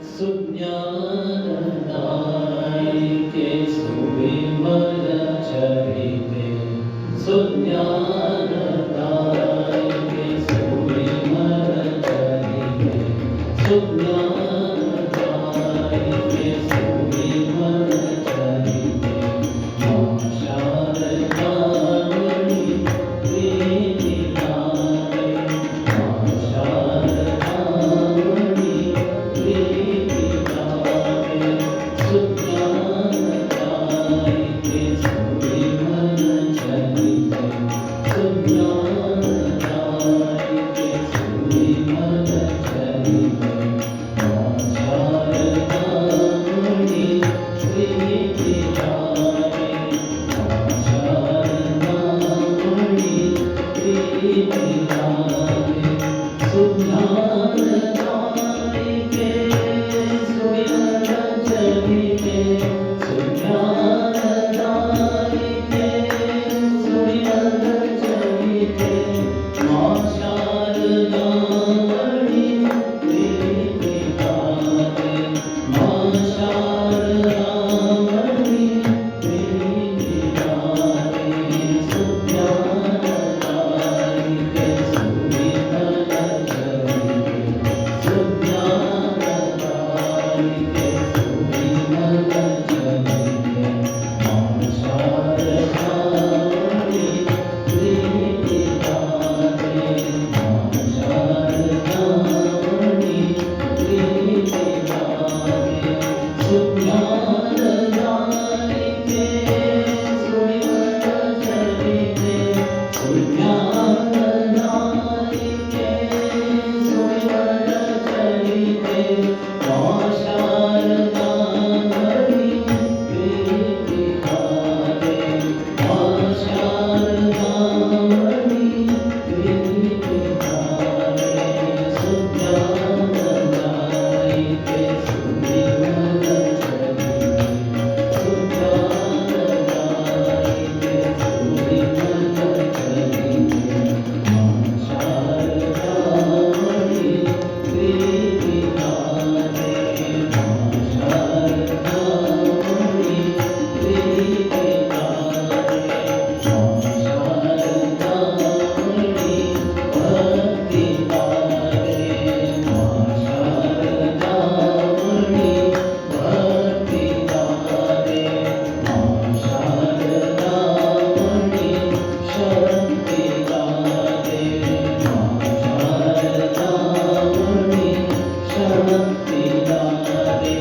सुज्ञानदायिके सुविमलचरिते सुज्ञानदायिके सुविमलचरिते सुज्ञानदायिके सुविमलचरिते मा शारदामणि प्रीतिदाने मा शारदामणि प्रीतिदाने सुज्ञानदायिके सुविमलचरिते सुज्ञानदायिके सुविमलचरिते मा शारदामणि प्रीतिदाने मा शारदामणि प्रीतिदाने सुज्ञानदायिके सुविमलचरिते सुज्ञानदायिके सुविमलचरिते मा शारदामणि प्रीतिदाने मा शारदामणि प्रीतिदाने सुज्ञानदायिके सुविमलचरिते सुज्ञानदायिके सुविमलचरिते मा शारदामणि प्रीतिदाने मा शारदामणि प्रीतिदाने सुज्ञानदायिके सुविमलचरिते सुज्ञानदायिके सुविमलचरिते मा शारदामणि प्रीतिदाने मा शारदामणि प्रीतिदाने सुज्ञानदायिके सुविमलचरिते सुज्ञानदायिके सुविमलचरिते मा शारदामणि प्रीतिदाने मा शारदामणि प्रीतिदाने मा शारदामणि भक्तिदाने मा शारदामणि भक्तिदाने मा शारदामणि शक्तिदाने मा शारदामणि शक्तिदाने